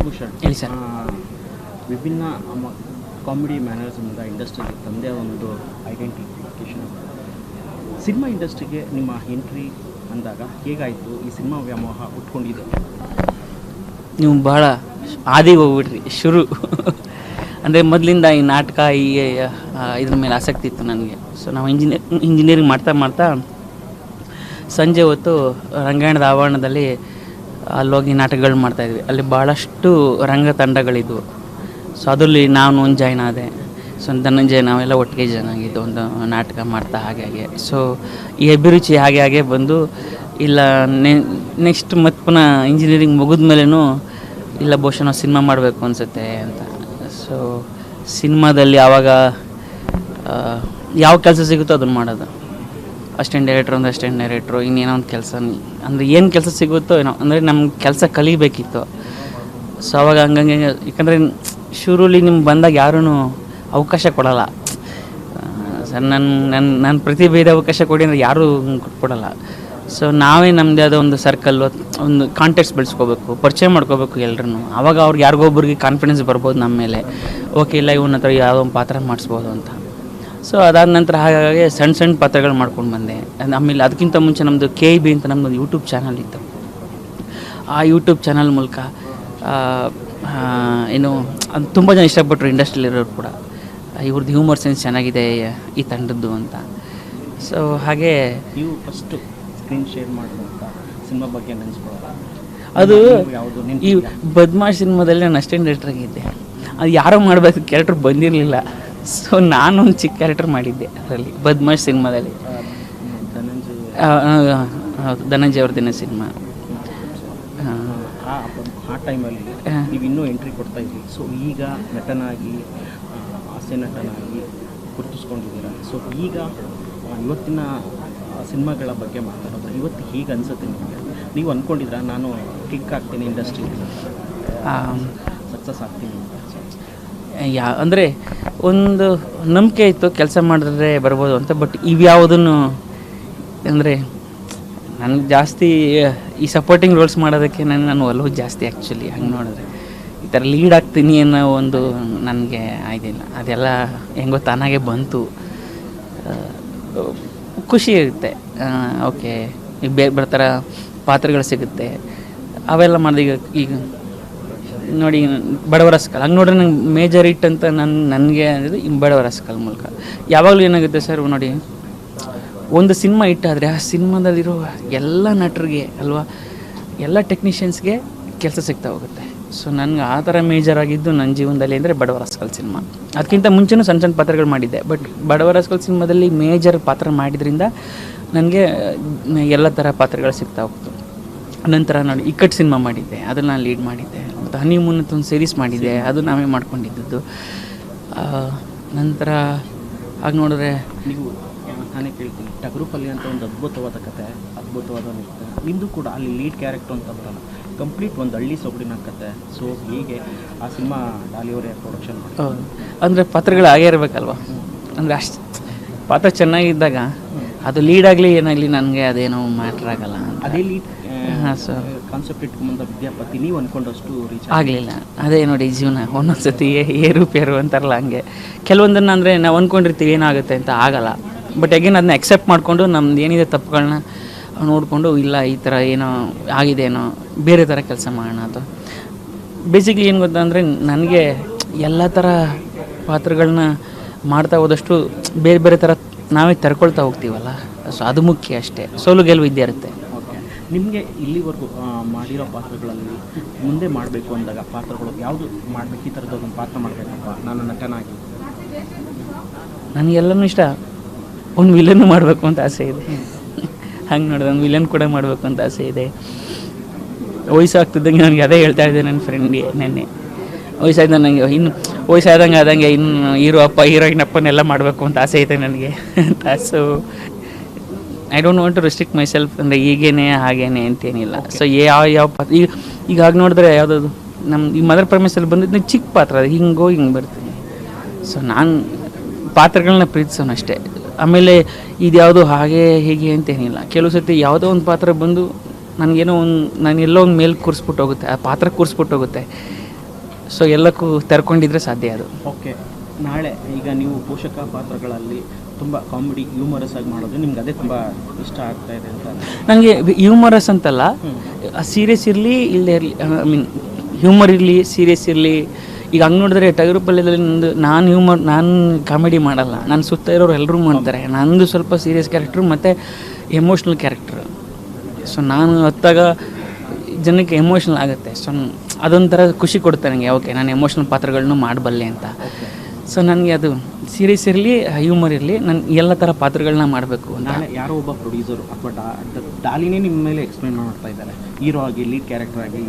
ನಾಗಭೂಷಣ್ ಹೇಳಿ ಸರ್. ವಿಭಿನ್ನ ಕಾಮಿಡಿ ಮ್ಯಾನರ್ಸಿಂದ ಇಂಡಸ್ಟ್ರಿಗೆ ತಂದೆ ಒಂದು ಐಡೆಂಟಿಫಿಕೇಷನ್. ಸಿನಿಮಾ ಇಂಡಸ್ಟ್ರಿಗೆ ನಿಮ್ಮ ಎಂಟ್ರಿ ಅಂದಾಗ ಹೇಗಾಯಿತು? ಈ ಸಿನಿಮಾ ವ್ಯಾಮೋಹ ಉಟ್ಕೊಂಡಿದೆ? ನೀವು ಭಾಳ ಆದಿಗೆ ಹೋಗ್ಬಿಟ್ರಿ ಶುರು. ಅಂದರೆ ಮೊದಲಿಂದ ಈ ನಾಟಕ ಇದ್ರ ಮೇಲೆ ಆಸಕ್ತಿ ಇತ್ತು ನನಗೆ. ಸೊ ನಾವು ಇಂಜಿನಿಯರಿಂಗ್ ಮಾಡ್ತಾ ಸಂಜೆ ಹೊತ್ತು ರಂಗಾಯಣದ ಆವರಣದಲ್ಲಿ ಅಲ್ಲೋಗಿ ನಾಟಕಗಳು ಮಾಡ್ತಾಯಿದ್ವಿ. ಅಲ್ಲಿ ಭಾಳಷ್ಟು ರಂಗ ತಂಡಗಳಿದ್ವು. ಸೊ ಅದರಲ್ಲಿ ನಾನು ಒಂದು ಜಾಯ್ನ್ ಆದೆ. ಸೊ ಧನಂಜಯ ನಾವೆಲ್ಲ ಒಟ್ಟಿಗೆ ಜಾಯ್ನ್ ಆಗಿದ್ದು ಒಂದು ನಾಟಕ ಮಾಡ್ತಾ ಹಾಗೆ. ಸೊ ಈ ಅಭಿರುಚಿ ಹಾಗೆ ಬಂದು ಇಲ್ಲ ನೆಕ್ಸ್ಟ್ ಮತ್ತೆ ಪುನಃ ಇಂಜಿನಿಯರಿಂಗ್ ಮುಗಿದ ಮೇಲೂ ಇಲ್ಲ ಬಹುಶಃ ನಾವು ಸಿನಿಮಾ ಮಾಡಬೇಕು ಅನಿಸುತ್ತೆ ಅಂತ. ಸೊ ಸಿನಿಮಾದಲ್ಲಿ ಆವಾಗ ಯಾವ ಕೆಲಸ ಸಿಗುತ್ತೋ ಅದನ್ನು ಮಾಡೋದು. ಅಸಿಸ್ಟೆಂಟ್ ಡೈರೆಕ್ಟ್ರು ಇನ್ನೇನೋ ಒಂದು ಕೆಲಸ, ಅಂದರೆ ಏನು ಕೆಲಸ ಸಿಗುತ್ತೋ ಏನೋ, ಅಂದರೆ ನಮ್ಮ ಕೆಲಸ ಕಲಿಬೇಕಿತ್ತು. ಸೊ ಅವಾಗ ಹಂಗಂಗೆ, ಯಾಕಂದರೆ ಶುರುಲಿ ನಿಮ್ಗೆ ಬಂದಾಗ ಯಾರೂ ಅವಕಾಶ ಕೊಡೋಲ್ಲ ಸರ್. ನನ್ನ ಪ್ರತಿಭೆ ಇದೆ ಅವಕಾಶ ಕೊಡಿ ಅಂದರೆ ಯಾರೂ ಕೊಡಲ್ಲ. ಸೊ ನಾವೇ ನಮ್ಮದೇ ಆದ ಒಂದು ಸರ್ಕಲ್ಲು, ಒಂದು ಕಾಂಟ್ಯಾಕ್ಟ್ಸ್ ಬೆಳೆಸ್ಕೋಬೇಕು, ಪರಿಚಯ ಮಾಡ್ಕೋಬೇಕು ಎಲ್ರೂ. ಆವಾಗ ಅವ್ರಿಗೆ ಯಾರಿಗೊಬ್ಬರಿಗೆ ಕಾನ್ಫಿಡೆನ್ಸ್ ಬರ್ಬೋದು ನಮ್ಮ ಮೇಲೆ. ಓಕೆ, ಇಲ್ಲ ಇವನ ಹತ್ರ ಯಾವುದೋ ಒಂದು ಪಾತ್ರ ಮಾಡಿಸ್ಬೋದು ಅಂತ. ಸೊ ಅದಾದ ನಂತರ ಹಾಗಾಗಿ ಸಣ್ಣ ಪಾತ್ರಗಳು ಮಾಡ್ಕೊಂಡು ಬಂದೆ. ಆಮೇಲೆ ಅದಕ್ಕಿಂತ ಮುಂಚೆ ನಮ್ಮದು KIB ಅಂತ ನಮ್ಮದು ಯೂಟ್ಯೂಬ್ ಚಾನಲ್ ಇತ್ತು. ಆ ಯೂಟ್ಯೂಬ್ ಚಾನಲ್ ಮೂಲಕ ಏನು ಅದು ತುಂಬ ಜನ ಇಷ್ಟಪಟ್ಟರು, ಇಂಡಸ್ಟ್ರಿಯಲ್ಲಿರೋರು ಕೂಡ. ಇವ್ರದ್ದು ಹ್ಯೂಮರ್ ಸೆನ್ಸ್ ಚೆನ್ನಾಗಿದೆ ಈ ತಂಡದ್ದು ಅಂತ. ಸೊ ಹಾಗೆ ನೀವು ಫಸ್ಟು ಸ್ಕ್ರೀನ್ ಶೇರ್ ಮಾಡುವಂಥ ಸಿನಿಮಾ ಬಗ್ಗೆ ನೆನೆಸ್ಕೊಳ್ಳೋಲ್ಲ? ಅದು ಈ ಬದ್ಮಾಶ್ ಸಿನಿಮಾದಲ್ಲಿ ನಾನು ಅಸಿಸ್ಟೆಂಟ್ ಡೈರೆಕ್ಟರ್ ಆಗಿದ್ದೆ. ಅದು ಯಾರೋ ಮಾಡಬೇಕು ಕ್ಯಾರೆಕ್ಟರ್ ಬಂದಿರಲಿಲ್ಲ. ಸೊ ನಾನೊಂದು ಚಿಕ್ಕ ಕ್ಯಾರೆಕ್ಟರ್ ಮಾಡಿದ್ದೆ ಅದರಲ್ಲಿ, ಬದ್ಮಾಶ್ ಸಿನಿಮಾದಲ್ಲಿ. ಹೌದು, ಧನಂಜಯ ಅವ್ರದ್ದೇ ಸಿನಿಮಾ. ಆ ಟೈಮಲ್ಲಿ ನೀವು ಇನ್ನೂ ಎಂಟ್ರಿ ಕೊಡ್ತಾ ಇದ್ರಿ. ಸೊ ಈಗ ನಟನಾಗಿ, ಹಾಸ್ಯ ನಟನಾಗಿ ಗುರುತಿಸ್ಕೊಂಡಿದ್ದೀರಾ. ಸೊ ಈಗ ಇವತ್ತಿನ ಸಿನಿಮಾಗಳ ಬಗ್ಗೆ ಮಾತಾಡೋದು, ಇವತ್ತು ಹೇಗೆ ಅನಿಸುತ್ತೆ ನಿಮಗೆ? ನೀವು ಅಂದ್ಕೊಂಡಿದ್ರಾ ನಾನು ಕ್ಲಿಕ್ ಆಗ್ತೀನಿ, ಇಂಡಸ್ಟ್ರಿ ಸಕ್ಸಸ್ ಆಗ್ತೀನಿ ಅಂತ? ಅಂದರೆ ಒಂದು ನಂಬಿಕೆ ಇತ್ತು ಕೆಲಸ ಮಾಡಿದ್ರೆ ಬರ್ಬೋದು ಅಂತ. ಬಟ್ ಇವ್ಯಾವುದನ್ನು ಅಂದರೆ ನನಗೆ ಜಾಸ್ತಿ ಈ ಸಪೋರ್ಟಿಂಗ್ ರೋಲ್ಸ್ ಮಾಡೋದಕ್ಕೆ ನಾನು ಒಲವು ಜಾಸ್ತಿ ಆ್ಯಕ್ಚುಲಿ. ಹಂಗೆ ನೋಡಿದ್ರೆ ಈ ಥರ ಲೀಡ್ ಆಗ್ತೀನಿ ಅನ್ನೋ ಒಂದು ನನಗೆ ಆಯ್ದಿಲ್ಲ. ಅದೆಲ್ಲ ಹೆಂಗೋ ತಾನಾಗೆ ಬಂತು. ಖುಷಿ ಇರುತ್ತೆ. ಓಕೆ, ಈಗ ಬೇರೆ ಥರ ಪಾತ್ರಗಳು ಸಿಗುತ್ತೆ, ಅವೆಲ್ಲ ಮಾಡಿದ. ಈಗ ನೋಡಿ, ಬಡವರ ಸ್ಕಲ್ ಹಂಗೆ ನೋಡ್ರೆ ನಂಗೆ ಮೇಜರ್ ಹಿಟ್ ಅಂತ ನನಗೆ ಅಂದರೆ ಈ ಬಡವರ ಸ್ಕಲ್ ಮೂಲಕ. ಯಾವಾಗಲೂ ಏನಾಗುತ್ತೆ ಸರ್, ನೋಡಿ, ಒಂದು ಸಿನಿಮಾ ಹಿಟ್ಟಾದರೆ ಆ ಸಿನಿಮಾದಲ್ಲಿರೋ ಎಲ್ಲ ನಟರಿಗೆ ಅಲ್ವಾ, ಎಲ್ಲ ಟೆಕ್ನಿಷಿಯನ್ಸ್ಗೆ ಕೆಲಸ ಸಿಗ್ತಾ ಹೋಗುತ್ತೆ. ಸೊ ನನಗೆ ಆ ಥರ ಮೇಜರ್ ಆಗಿದ್ದು ನನ್ನ ಜೀವನದಲ್ಲಿ ಅಂದರೆ ಬಡವರ ಸ್ಕಲ್ ಸಿನಿಮಾ. ಅದಕ್ಕಿಂತ ಮುಂಚೆನೂ ಸಣ್ಣ ಪಾತ್ರಗಳು ಮಾಡಿದ್ದೆ. ಬಟ್ ಬಡವರ ಸ್ಕಲ್ ಸಿನಿಮಾದಲ್ಲಿ ಮೇಜರ್ ಪಾತ್ರ ಮಾಡಿದ್ರಿಂದ ನನಗೆ ಎಲ್ಲ ಥರ ಪಾತ್ರಗಳು ಸಿಗ್ತಾ ಹೋಗ್ತು. ನಂತರ ನೋಡಿ ಇಕ್ಕಟ್ಟು ಸಿನಿಮಾ ಮಾಡಿದ್ದೆ, ಅದನ್ನು ನಾನು ಲೀಡ್ ಮಾಡಿದ್ದೆ. ಮತ್ತು ಹನಿಮೂನ್ ಅಂತ ಒಂದು ಸೀರೀಸ್ ಮಾಡಿದ್ದೆ, ಅದು ನಾವೇ ಮಾಡ್ಕೊಂಡಿದ್ದದ್ದು. ನಂತರ ಹಾಗೆ ನೋಡಿದ್ರೆ ನೀವು ನಾನೇ ಕೇಳ್ತೀನಿ, ಟಗರುಪಲ್ಲಿ ಅಂತ ಒಂದು ಅದ್ಭುತವಾದ ಕತೆ, ಅದ್ಭುತವಾದ ನೃತ್ಯ ನಿಮ್ಮದು ಕೂಡ. ಅಲ್ಲಿ ಲೀಡ್ ಕ್ಯಾರೆಕ್ಟರ್ ಅಂತ ಬರಲ್ಲ, ಕಂಪ್ಲೀಟ್ ಒಂದು ಹಳ್ಳಿ ಸೊಗಡಿನ ಕತೆ. ಸೊ ಹೀಗೆ ಆ ಸಿನಿಮಾ ಡಾಲಿಯವರೇ ಪ್ರೊಡಕ್ಷನ್ ಮಾಡಿ. ಹೌದು, ಅಂದರೆ ಪಾತ್ರಗಳು ಹಾಗೇ ಇರಬೇಕಲ್ವ. ಅಂದರೆ ಅಷ್ಟು ಪಾತ್ರ ಚೆನ್ನಾಗಿದ್ದಾಗ ಅದು ಲೀಡ್ ಆಗಲಿ ಏನಾಗಲಿ ನನಗೆ ಅದೇನೋ ಮ್ಯಾಟ್ರ್ ಆಗಲ್ಲ. ಅದೇ ಲೀಡ್ ಸರ್ ಕಾನ್ಸೆಪ್ಟ್ ಇಟ್ಕೊಂಬಂದ ವಿದ್ಯಾಪತಿ ನೀವು ಅಂದ್ಕೊಂಡಷ್ಟು ರೀಚ್ ಆಗಲಿಲ್ಲ. ಅದೇ ನೋಡಿ ಜೀವನ, ಒಂದೊಂದು ಸತಿ ಏರುಪೇರು ಅಂತಾರಲ್ಲ ಹಂಗೆ. ಕೆಲವೊಂದನ್ನು ಅಂದರೆ ನಾವು ಅಂದ್ಕೊಂಡಿರ್ತೀವಿ ಏನಾಗುತ್ತೆ ಅಂತ, ಆಗಲ್ಲ. ಬಟ್ ಅಗೇನ್ ಅದನ್ನ ಎಕ್ಸೆಪ್ಟ್ ಮಾಡಿಕೊಂಡು ನಮ್ದು ಏನಿದೆ ತಪ್ಪುಗಳನ್ನ ನೋಡಿಕೊಂಡು, ಇಲ್ಲ ಈ ಥರ ಏನೋ ಆಗಿದೆನೋ, ಬೇರೆ ಥರ ಕೆಲಸ ಮಾಡೋಣ ಅಂತ. ಬೇಸಿಕ್ಲಿ ಏನು ಗೊತ್ತಾ ಅಂದರೆ, ನನಗೆ ಎಲ್ಲ ಥರ ಪಾತ್ರಗಳನ್ನ ಮಾಡ್ತಾ ಹೋದಷ್ಟು ಬೇರೆ ಬೇರೆ ಥರ ನಾವೇ ತೆರ್ಕೊಳ್ತಾ ಹೋಗ್ತೀವಲ್ಲ. ಸೊ ಅದು ಮುಖ್ಯ ಅಷ್ಟೇ. ಸೋಲು ಗೆಲುವು ಇದ್ದೇ ಇರುತ್ತೆ. ಓಕೆ, ನಿಮಗೆ ಇಲ್ಲಿವರೆಗೂ ಮಾಡಿರೋ ಪಾತ್ರಗಳಲ್ಲಿ ಮುಂದೆ ಮಾಡಬೇಕು ಅಂದಾಗ ಪಾತ್ರಗಳು ಯಾವುದು ಮಾಡಬೇಕು, ಈ ಥರದ್ದು ಒಂದು ಪಾತ್ರ ಮಾಡಬೇಕಪ್ಪ ನಾನು ನಟನಾಗಿ? ನನಗೆಲ್ಲನೂ ಇಷ್ಟ. ಒಂದು ವಿಲನ್ನು ಮಾಡಬೇಕು ಅಂತ ಆಸೆ ಇದೆ. ಹಂಗೆ ನೋಡಿದೆ, ಒಂದು ವಿಲನ್ ಕೂಡ ಮಾಡಬೇಕು ಅಂತ ಆಸೆ ಇದೆ. ವಯಸ್ಸಾಗ್ತಿದ್ದಂಗೆ ನನಗೆ ಅದೇ ಹೇಳ್ತಾ ಇದ್ದೆ ನನ್ನ ಫ್ರೆಂಡ್ಗೆ ನೆನ್ನೆ. ವಯಸ್ಸಾಯ್ತು ನನಗೆ, ಇನ್ನು ವಯಸ್ಸಾದಂಗೆ ಇನ್ನು ಹೀರೋಯಿನ್ ಅಪ್ಪನೆಲ್ಲ ಮಾಡಬೇಕು ಅಂತ ಆಸೆ ಇದೆ ನನಗೆ ಅಂತ. So I don't want to restrict myself, ಅಂದರೆ ಈಗೇನೆ ಹಾಗೇನೆ ಅಂತೇನಿಲ್ಲ. ಸೊ ಯಾವ ಪಾತ್ರ ಈಗ ಹಾಗೆ ನೋಡಿದ್ರೆ ಯಾವುದಾದ್ರು ನಮ್ಮ ಈ ಮದರ್ ಪ್ರಮೇಶಲ್ಲಿ ಬಂದಿದ್ದು ಚಿಕ್ಕ ಪಾತ್ರ, ಅದು ಹಿಂಗೆ ಬರ್ತೀನಿ. ಸೊ ನಾನು ಪಾತ್ರಗಳನ್ನ ಪ್ರೀತಿಸೋಣ ಅಷ್ಟೇ. ಆಮೇಲೆ ಇದ್ಯಾವುದು ಹಾಗೆ ಹೀಗೆ ಅಂತೇನಿಲ್ಲ. ಕೆಲವು ಸತಿ ಯಾವುದೋ ಒಂದು ಪಾತ್ರ ಬಂದು ನನಗೇನೋ ಒಂದು, ನಾನು ಎಲ್ಲೋ ಒಂದು ಮೇಲೆ ಕೂರಿಸ್ಬಿಟ್ಟು ಹೋಗುತ್ತೆ, ಆ ಪಾತ್ರ ಕೂರಿಸ್ಬಿಟ್ಟು ಹೋಗುತ್ತೆ. ಸೊ ಎಲ್ಲಕ್ಕೂ ತೆರ್ಕೊಂಡಿದ್ರೆ ಸಾಧ್ಯ ಅದು. ಓಕೆ, ನಾಳೆ ಈಗ ನೀವು ಪೋಷಕ ಪಾತ್ರಗಳಲ್ಲಿ ತುಂಬ ಕಾಮಿಡಿ ಹ್ಯೂಮರಸ್ ಆಗಿ ಮಾಡೋದು ನಿಮ್ಗೆ ಅದೇ ತುಂಬ ಇಷ್ಟ ಆಗ್ತಾ ಇದೆ ಅಂತ. ನನಗೆ ಹ್ಯೂಮರಸ್ ಅಂತಲ್ಲ, ಸೀರಿಯಸ್ ಇರಲಿ ಇಲ್ಲದೆ ಇರಲಿ, ಐ ಮೀನ್ ಹ್ಯೂಮರ್ ಇರಲಿ ಸೀರಿಯಸ್ ಇರಲಿ. ಈಗ ಹಂಗೆ ನೋಡಿದ್ರೆ ಟಗರು ಪಲ್ಯದಲ್ಲಿ ನಾನು ಕಾಮಿಡಿ ಮಾಡಲ್ಲ, ನಾನು ಸುತ್ತ ಇರೋರು ಎಲ್ಲರೂ ಮಾಡ್ತಾರೆ. ನಂದು ಸ್ವಲ್ಪ ಸೀರಿಯಸ್ ಕ್ಯಾರೆಕ್ಟ್ರು ಮತ್ತು ಎಮೋಷ್ನಲ್ ಕ್ಯಾರೆಕ್ಟ್ರು. ಸೊ ನಾನು ಹೊತ್ತಾಗ ಜನಕ್ಕೆ ಎಮೋಷ್ನಲ್ ಆಗುತ್ತೆ. ಸೊ ಅದೊಂಥರ ಖುಷಿ ಕೊಡುತ್ತೆ ನನಗೆ. ಓಕೆ, ನಾನು ಎಮೋಷ್ನಲ್ ಪಾತ್ರಗಳನ್ನೂ ಮಾಡಬಲ್ಲೆ ಅಂತ. ಸೊ ನನಗೆ ಅದು ಸೀರಿಯಸ್ ಇರಲಿ ಹ್ಯೂಮರ್ ಇರಲಿ, ನಾನು ಎಲ್ಲ ಥರ ಪಾತ್ರಗಳನ್ನ ಮಾಡಬೇಕು ಅಂತ. ಯಾರೋ ಒಬ್ಬ ಪ್ರೊಡ್ಯೂಸರು ಅಥವಾ ಡಾಲಿನೇ ನಿಮ್ಮ ಮೇಲೆ ಎಕ್ಸ್ಪ್ಲೇನ್ ಮಾಡ್ತಾ ಇದ್ದಾರೆ ಹೀರೋ ಆಗಿ ಲೀಡ್ ಕ್ಯಾರೆಕ್ಟರ್ ಆಗಿ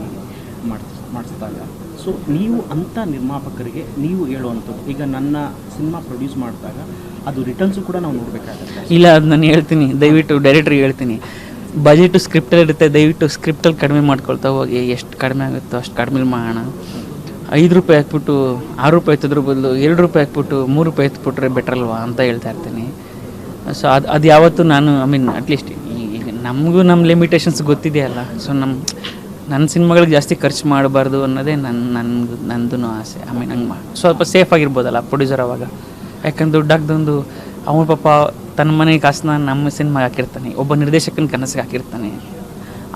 ಮಾಡಿಸಿದಾಗ. ಸೊ ನೀವು ಅಂಥ ನಿರ್ಮಾಪಕರಿಗೆ ನೀವು ಹೇಳುವಂಥದ್ದು, ಈಗ ನನ್ನ ಸಿನಿಮಾ ಪ್ರೊಡ್ಯೂಸ್ ಮಾಡಿದಾಗ ಅದು ರಿಟರ್ನ್ಸು ಕೂಡ ನಾವು ನೋಡಬೇಕಾಗುತ್ತೆ. ಇಲ್ಲ, ಅದು ನಾನು ಹೇಳ್ತೀನಿ, ದಯವಿಟ್ಟು ಡೈರೆಕ್ಟ್ರಿಗೆ ಹೇಳ್ತೀನಿ, ಬಜೆಟು ಸ್ಕ್ರಿಪ್ಟಲ್ಲಿ ಇರುತ್ತೆ, ದಯವಿಟ್ಟು ಸ್ಕ್ರಿಪ್ಟಲ್ಲಿ ಕಡಿಮೆ ಮಾಡ್ಕೊಳ್ತಾ ಹೋಗಿ. ಎಷ್ಟು ಕಡಿಮೆ ಆಗುತ್ತೋ ಅಷ್ಟು ಕಡಿಮೆ ಮಾಡೋಣ. 5 ರೂಪಾಯಿ ಹಾಕ್ಬಿಟ್ಟು 6 ರೂಪಾಯಿ ಎತ್ತೋದ್ರ ಬದಲು 2 ರೂಪಾಯಿ ಹಾಕ್ಬಿಟ್ಟು 3 ರೂಪಾಯಿ ಎತ್ಬಿಟ್ರೆ ಬೆಟ್ರಲ್ವಾ ಅಂತ ಹೇಳ್ತಾ ಇರ್ತೀನಿ. ಸೊ ಅದು ಯಾವತ್ತೂ ನಾನು ಐ ಮೀನ್ ಅಟ್ಲೀಸ್ಟ್ ಈಗ ನಮಗೂ ನಮ್ಮ ಲಿಮಿಟೇಷನ್ಸ್ ಗೊತ್ತಿದೆಯಲ್ಲ. ಸೊ ನನ್ನ ಸಿನಿಮಾಗಳಿಗೆ ಜಾಸ್ತಿ ಖರ್ಚು ಮಾಡಬಾರ್ದು ಅನ್ನೋದೇ ನಂದು ಆಸೆ. ಐ ಮೀನ್ ಹಂಗೆ ಸ್ವಲ್ಪ ಸೇಫ್ ಆಗಿರ್ಬೋದಲ್ಲ ಪ್ರೊಡ್ಯೂಸರ್ ಅವಾಗ. ಯಾಕಂದ್ರೆ ದುಡ್ಡು ಹಾಕ್ದೊಂದು ಅವನ ಪಾಪ ತನ್ನ ಮನೆ ಕಾಸನ್ನ ನಮ್ಮ ಸಿನಿಮಾಗೆ ಹಾಕಿರ್ತಾನೆ, ಒಬ್ಬ ನಿರ್ದೇಶಕನ ಕನಸಿಗೆ ಹಾಕಿರ್ತಾನೆ.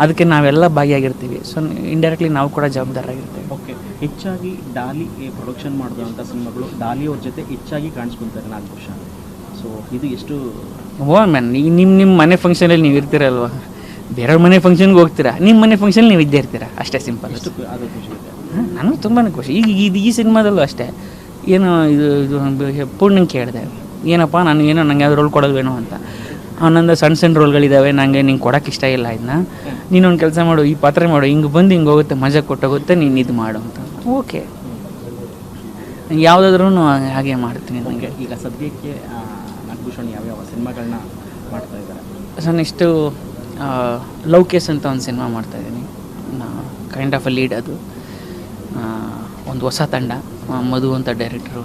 ಅದಕ್ಕೆ ನಾವೆಲ್ಲ ಭಾಗಿಯಾಗಿರ್ತೀವಿ. ಸೊ ಇಂಡೈರೆಕ್ಟ್ಲಿ ನಾವು ಕೂಡ ಜವಾಬ್ದಾರಾಗಿರ್ತೀವಿ. ಓಕೆ, ಹೆಚ್ಚಾಗಿ ಡಾಲಿ ಪ್ರೊಡಕ್ಷನ್ ಮಾಡಿದಂಥ ಸಿನಿಮಾಗಳು ಡಾಲಿ ಅವ್ರ ಜೊತೆ ಹೆಚ್ಚಾಗಿ ಕಾಣಿಸ್ಕೊತಾರೆ 4 ವರ್ಷ. ಸೊ ಇದು ಎಷ್ಟು ಮ್ಯಾನ್, ಈಗ ನಿಮ್ಮ ಮನೆ ಫಂಕ್ಷನಲ್ಲಿ ನೀವು ಇರ್ತೀರಲ್ವ, ಬೇರೆಯವ್ರ ಮನೆ ಫಂಕ್ಷನ್ಗೆ ಹೋಗ್ತೀರಾ, ನಿಮ್ಮ ಮನೆ ಫಂಕ್ಷನ್ ನೀವು ಇದ್ದೇ ಇರ್ತೀರಾ, ಅಷ್ಟೇ ಸಿಂಪಲ್. ಅದು ಖುಷಿ ಇದೆ ನನಗೆ ತುಂಬಾ ಖುಷಿ. ಈಗ ಈ ಸಿನಿಮಾದಲ್ಲೂ ಅಷ್ಟೇ. ಏನೋ ಇದು ಪೂರ್ಣಂಗೆ ಕೇಳಿದೆ, ಏನಪ್ಪ ನನಗೆ ಯಾವ್ದು ರೋಲ್ ಕೊಡೋಲ್ವೇನೋ ಅಂತ. ಅವನೊಂದು ಸಣ್ಣ ರೋಲ್ಗಳಿದ್ದಾವೆ, ನಿಂಗೆ ಕೊಡೋಕೆ ಇಷ್ಟ ಇಲ್ಲ, ಇದನ್ನ ನೀನೊಂದು ಕೆಲಸ ಮಾಡು, ಈ ಪಾತ್ರೆ ಮಾಡು, ಹಿಂಗೆ ಬಂದು ಹಿಂಗೆ ಹೋಗುತ್ತೆ, ಮಜಾ ಕೊಟ್ಟೋಗುತ್ತೆ, ನೀನು ಇದು ಮಾಡು ಅಂತ. ಓಕೆ, ಯಾವುದಾದ್ರೂ ಹಾಗೆ ಮಾಡ್ತೀನಿ. ನನಗೆ ಈಗ ಸದ್ಯಕ್ಕೆ ನಾಗಭೂಷಣ್ ಯಾವ್ಯಾವ ಸಿನಿಮಾಗಳನ್ನ ಮಾಡ್ತಾ ಇದ್ದಾರೆ? ಸೊ ನೆಕ್ಸ್ಟು ಲವ್ ಕೇಸ್ ಅಂತ ಒಂದು ಸಿನಿಮಾ ಮಾಡ್ತಾಯಿದ್ದೀನಿ, ಕೈಂಡ್ ಆಫ್ ಅ ಲೀಡ್. ಅದು ಒಂದು ಹೊಸ ತಂಡ, ಮಧು ಅಂತ ಡೈರೆಕ್ಟ್ರು,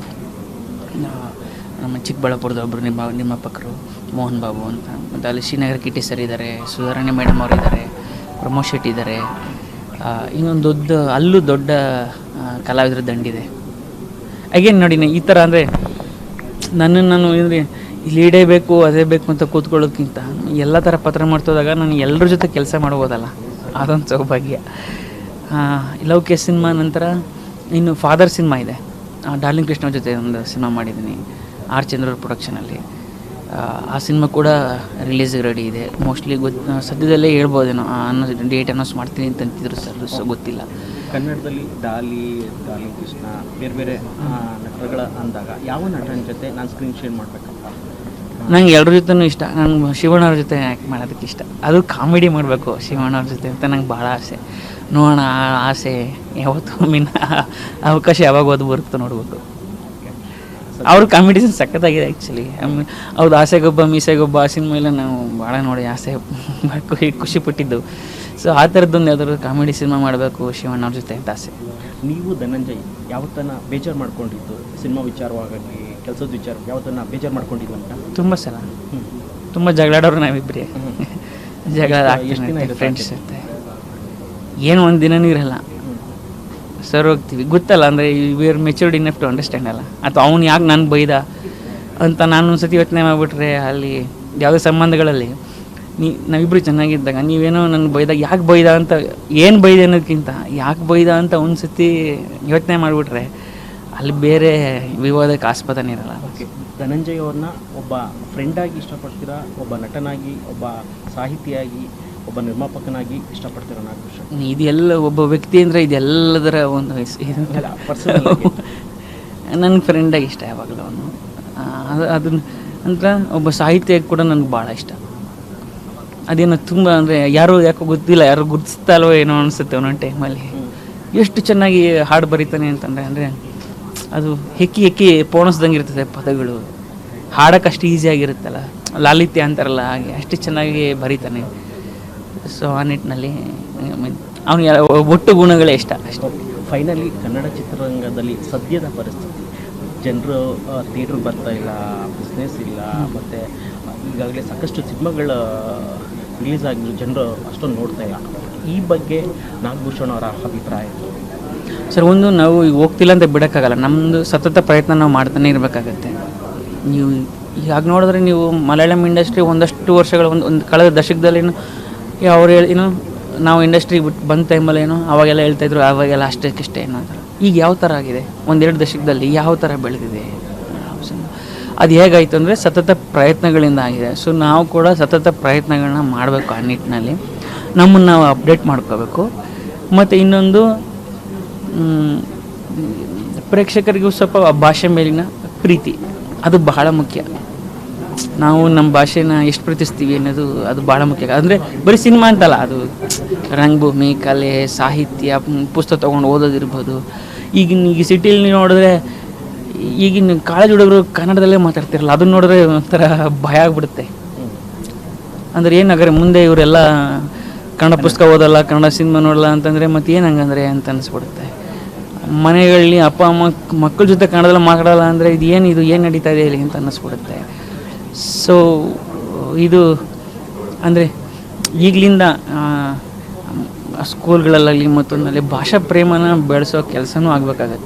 ನಮ್ಮ ಚಿಕ್ಕಬಳ್ಳಾಪುರದ ಒಬ್ಬರು ನಿರ್ಮಾಪಕರು ಮೋಹನ್ ಬಾಬು ಅಂತ, ಮತ್ತು ಅಲ್ಲಿ ಶ್ರೀನಗರ ಕಿಟಿ ಸರ್ ಇದ್ದಾರೆ, ಸುಧಾರಾಣಿ ಮೇಡಮ್ ಅವರು ಇದ್ದಾರೆ, ಪ್ರಮೋದ್ ಶೆಟ್ಟಿ ಇದ್ದಾರೆ. ಇನ್ನೊಂದು ದೊಡ್ಡ ಕಲಾವಿದರ ದಂಡಿದೆ. ಅಗೇನ್ ನೋಡಿ, ಈ ಥರ ಅಂದರೆ ನಾನು ಅಂದರೆ ಲೀಡೇ ಬೇಕು ಅದೇ ಬೇಕು ಅಂತ ಕೂತ್ಕೊಳ್ಳೋದಕ್ಕಿಂತ ಎಲ್ಲ ಥರ ಪಾತ್ರ ಮಾಡ್ತೋದಾಗ ನಾನು ಎಲ್ಲರ ಜೊತೆ ಕೆಲಸ ಮಾಡ್ಬೋದಲ್ಲ, ಅದೊಂದು ಸೌಭಾಗ್ಯ. ಲವ್ ಕೇಸ್ ಸಿನಿಮಾ ನಂತರ ಇನ್ನು ಫಾದರ್ ಸಿನಿಮಾ ಇದೆ, ಡಾರ್ಲಿಂಗ್ ಕೃಷ್ಣ ಜೊತೆ ಒಂದು ಸಿನಿಮಾ ಮಾಡಿದ್ದೀನಿ ಆರ್ ಚಂದ್ರವ್ರ ಪ್ರೊಡಕ್ಷನಲ್ಲಿ. ಆ ಸಿನಿಮಾ ಕೂಡ ರಿಲೀಸಿಗೆ ರೆಡಿ ಇದೆ. ಮೋಸ್ಟ್ಲಿ ಸದ್ಯದಲ್ಲೇ ಹೇಳ್ಬೋದೇನೋ, ಡೇಟ್ ಅನೌನ್ಸ್ ಮಾಡ್ತೀನಿ ಅಂತಂತಿದ್ರು ಸರ್, ಸೊ ಗೊತ್ತಿಲ್ಲ. ಕನ್ನಡದಲ್ಲಿ ಡಾರ್ಲಿಂಗ್ ಕೃಷ್ಣ ಬೇರೆ ನಟರುಗಳ ಅಂದಾಗ ಯಾವ ನಟನ ಜೊತೆ ನಾನು ಸ್ಕ್ರೀನ್ ಶೇರ್ ಮಾಡಬೇಕಂತ? ನಂಗೆ ಎಲ್ಲರ ಜೊತೆನೂ ಇಷ್ಟ. ನಂಗೆ ಶಿವಣ್ಣವ್ರ ಜೊತೆ ಆ್ಯಕ್ಟ್ ಮಾಡೋದಕ್ಕೆ ಇಷ್ಟ. ಅದು ಕಾಮಿಡಿ ಮಾಡಬೇಕು ಶಿವಣ್ಣವ್ರ ಜೊತೆ ಅಂತ ನಂಗೆ ಭಾಳ ಆಸೆ. ನೋಡೋಣ, ಆಸೆ ಯಾವತ್ತು ಅವಕಾಶ ಯಾವಾಗ ಓದು ಬರುತ್ತೋ ನೋಡ್ಬೇಕು. ಅವ್ರ ಕಾಮಿಡಿಸನ್ ಸಖತ್ತಾಗಿದೆ ಆ್ಯಕ್ಚುಲಿ. ಅವ್ರದ್ದು ಆಸೆಗೊಬ್ಬ ಮೀಸೆಗೊಬ್ಬ ಆ ಸಿನಿಮಾ ಎಲ್ಲ ನಾವು ಭಾಳ ನೋಡಿ ಆಸೆ ಖುಷಿ ಪಟ್ಟಿದ್ದು. ಸೊ ಆ ಥರದ್ದೊಂದು ಯಾವ್ದಾದ್ರು ಕಾಮಿಡಿ ಸಿನಿಮಾ ಮಾಡಬೇಕು ಶಿವಣ್ಣವ್ರ ಜೊತೆ ಅಂತ ಆಸೆ. ನೀವು ಧನಂಜಯ್ ಯಾವತ್ತನ ಬೇಜಾರು ಮಾಡ್ಕೊಂಡಿದ್ದು ಸಿನಿಮಾ ವಿಚಾರವಾಗಿ, ಕೆಲಸದ ವಿಚಾರ ಯಾವತ್ತನ್ನ ಬೇಜಾರು ಮಾಡ್ಕೊಂಡಿದ್ದು ಅಂತ? ತುಂಬ ಸಲ, ತುಂಬ ಜಗಳಾಡೋರು ನಾವಿಬ್ಬರೇ. ಜಗಳ ಫ್ರೆಂಡ್ಸ್ ಜೊತೆ ಏನು ಒಂದು ದಿನನೂ ಇರಲ್ಲ, ಸರ್ ಹೋಗ್ತೀವಿ. ಗೊತ್ತಲ್ಲ, ಅಂದರೆ we are matured enough to understand ಅಲ್ಲ. ಅಥವಾ ಅವ್ನು ಯಾಕೆ ನಾನು ಬೈದ ಅಂತ ನಾನು ಒಂದು ಸತಿ ಯೋಚನೆ ಮಾಡಿಬಿಟ್ರೆ ಅಲ್ಲಿ ಯಾವುದೇ ಸಂಬಂಧಗಳಲ್ಲಿ ನಾವಿಬ್ಬರು ಚೆನ್ನಾಗಿದ್ದಾಗ ನೀವೇನೋ ನನ್ನ ಬೈದಾಗ ಯಾಕೆ ಬೈದ ಅಂತ, ಏನು ಬೈದೆ ಅನ್ನೋದಕ್ಕಿಂತ ಯಾಕೆ ಬೈದ ಅಂತ ಒಂದು ಸತಿ ಯೋಚನೆ ಮಾಡಿಬಿಟ್ರೆ ಅಲ್ಲಿ ಬೇರೆ ವಿವಾದಕ್ಕೆ ಆಸ್ಪದನೇ ಇರಲ್ಲ. ಓಕೆ, ಧನಂಜಯ್ ಅವ್ರನ್ನ ಒಬ್ಬ ಫ್ರೆಂಡಾಗಿ ಇಷ್ಟಪಡ್ತೀರಾ, ಒಬ್ಬ ನಟನಾಗಿ, ಒಬ್ಬ ಸಾಹಿತಿಯಾಗಿ, ಒಬ್ಬ ನಿರ್ಮಾಪಕನಾಗಿ ಇಷ್ಟಪಡ್ತೀರಾ ನಾಗಭೂಷಣ್? ಇದೆಲ್ಲ ಒಬ್ಬ ವ್ಯಕ್ತಿ ಅಂದರೆ ಇದೆಲ್ಲದರ ಒಂದು ಪರ್ಸನಲ್ ನನ್ನ ಫ್ರೆಂಡಾಗಿ ಇಷ್ಟ ಯಾವಾಗಲೂ ಅವನು. ಅದನ್ನ ನಂತರ ಒಬ್ಬ ಸಾಹಿತ್ಯಕ್ಕೆ ಕೂಡ ನನಗೆ ಭಾಳ ಇಷ್ಟ. ಅದೇನೋ ತುಂಬ ಅಂದರೆ ಯಾಕೋ ಗೊತ್ತಿಲ್ಲ, ಯಾರು ಗುರ್ತಿಸ್ತಾ ಇಲ್ವೋ ಏನೋ ಅನಿಸುತ್ತೆ ಒಂದೊಂದು ಟೈಮಲ್ಲಿ. ಎಷ್ಟು ಚೆನ್ನಾಗಿ ಹಾಡು ಬರೀತಾನೆ ಅಂತಂದರೆ ಅದು ಹೆಕ್ಕಿ ಪೋಣಿಸ್ದಂಗೆ ಇರ್ತದೆ ಪದಗಳು. ಹಾಡೋಕ್ಕೆ ಅಷ್ಟು ಈಸಿಯಾಗಿರುತ್ತಲ್ಲ, ಲಾಲಿತ್ಯ ಅಂತಾರಲ್ಲ ಹಾಗೆ ಅಷ್ಟು ಚೆನ್ನಾಗಿ ಬರೀತಾನೆ. ಸೊ ಆ ನಿಟ್ಟಿನಲ್ಲಿ ಅವನಿಗೆ ಒಟ್ಟು ಗುಣಗಳೇ ಇಷ್ಟ ಅಷ್ಟೇ. ಫೈನಲಿ ಕನ್ನಡ ಚಿತ್ರರಂಗದಲ್ಲಿ ಸದ್ಯದ ಪರಿಸ್ಥಿತಿ, ಜನರು ಥಿಯೇಟ್ರಿಗೆ ಬರ್ತಾ ಇಲ್ಲ, ಬಿಸ್ನೆಸ್ ಇಲ್ಲ, ಮತ್ತು ಈಗಾಗಲೇ ಸಾಕಷ್ಟು ಸಿನಿಮಾಗಳ ರಿಲೀಸ್ ಆಗಿದ್ದು ಜನರು ಅಷ್ಟೊಂದು ನೋಡ್ತಾ ಇಲ್ಲ. ಈ ಬಗ್ಗೆ ನಾಗಭೂಷಣ್ ಅವರ ಅಭಿಪ್ರಾಯ? ಸರ್ ಒಂದು ನಾವು ಈಗ ಹೋಗ್ತಿಲ್ಲ ಅಂತ ಬಿಡೋಕ್ಕಾಗಲ್ಲ, ನಮ್ಮದು ಸತತ ಪ್ರಯತ್ನ ನಾವು ಮಾಡ್ತಾನೆ ಇರಬೇಕಾಗತ್ತೆ. ನೀವು ಈಗ ನೋಡಿದ್ರೆ ನೀವು ಮಲಯಾಳಂ ಇಂಡಸ್ಟ್ರಿ ಒಂದಷ್ಟು ವರ್ಷಗಳ ಒಂದು ಕಳೆದ ದಶಕದಲ್ಲಿ ಅವ್ರು ನಾವು ಇಂಡಸ್ಟ್ರಿಗೆ ಬಿಟ್ಟು ಬಂದ ಟೈಮಲ್ಲಿ ಅವಾಗೆಲ್ಲ ಹೇಳ್ತಾಯಿದ್ರು ಅವಾಗೆಲ್ಲ ಅಷ್ಟಕ್ಕಿಷ್ಟೇ ಅಂತ. ಈಗ ಯಾವ ಥರ ಆಗಿದೆ, ಒಂದೆರಡು ದಶಕದಲ್ಲಿ ಯಾವ ಥರ ಬೆಳೆದಿದೆ, ಅದು ಹೇಗಾಯಿತು ಅಂದರೆ ಸತತ ಪ್ರಯತ್ನಗಳಿಂದ ಆಗಿದೆ. ಸೊ ನಾವು ಕೂಡ ಸತತ ಪ್ರಯತ್ನಗಳನ್ನ ಮಾಡಬೇಕು, ಆ ನಿಟ್ಟಿನಲ್ಲಿ ನಮ್ಮನ್ನು ನಾವು ಅಪ್ಡೇಟ್ ಮಾಡ್ಕೋಬೇಕು. ಮತ್ತು ಇನ್ನೊಂದು ಪ್ರೇಕ್ಷಕರಿಗೂ ಸ್ವಲ್ಪ ಭಾಷೆ ಮೇಲಿನ ಪ್ರೀತಿ ಅದು ಬಹಳ ಮುಖ್ಯ. ನಾವು ನಮ್ಮ ಭಾಷೆನ ಎಷ್ಟು ಪ್ರೀತಿಸ್ತೀವಿ ಅನ್ನೋದು ಅದು ಭಾಳ ಮುಖ್ಯ. ಅಂದರೆ ಬರೀ ಸಿನಿಮಾ ಅಂತಲ್ಲ, ಅದು ರಂಗಭೂಮಿ, ಕಲೆ, ಸಾಹಿತ್ಯ, ಪುಸ್ತಕ ತೊಗೊಂಡು ಓದೋದಿರ್ಬೋದು. ಈಗ ಸಿಟಿಲಿ ನೋಡಿದ್ರೆ ಈಗಿನ ಕಾಲೇಜ್ ಹುಡುಗರು ಕನ್ನಡದಲ್ಲೇ ಮಾತಾಡ್ತಿರಲ್ಲ, ಅದನ್ನ ನೋಡಿದ್ರೆ ಒಂಥರ ಭಯ ಆಗ್ಬಿಡುತ್ತೆ. ಅಂದರೆ ಏನಾಗ್ರೆ ಮುಂದೆ ಇವರೆಲ್ಲ ಕನ್ನಡ ಪುಸ್ತಕ ಓದಲ್ಲ, ಕನ್ನಡ ಸಿನಿಮಾ ನೋಡಲ್ಲ ಅಂತಂದರೆ ಮತ್ತೆ ಏನು ಹಂಗಂದ್ರೆ ಅಂತ ಅನಿಸ್ಬಿಡುತ್ತೆ. ಮನೆಗಳಲ್ಲಿ ಅಪ್ಪ ಅಮ್ಮ ಮಕ್ಕಳ ಜೊತೆ ಕನ್ನಡದಲ್ಲಿ ಮಾತಾಡಲ್ಲ ಅಂದರೆ ಇದು ಏನು ನಡೀತಾ ಇದೆ ಇಲ್ಲಿ ಅಂತ ಅನ್ನಿಸ್ಬಿಡುತ್ತೆ. ಸೊ ಇದು ಅಂದರೆ ಈಗಲಿಂದ ಸ್ಕೂಲ್ಗಳಲ್ಲಾಗಲಿ ಮತ್ತೊಂದಲ್ಲಿ ಭಾಷಾ ಪ್ರೇಮನ ಬೆಳೆಸೋ ಕೆಲಸನೂ ಆಗಬೇಕಾಗತ್ತೆ.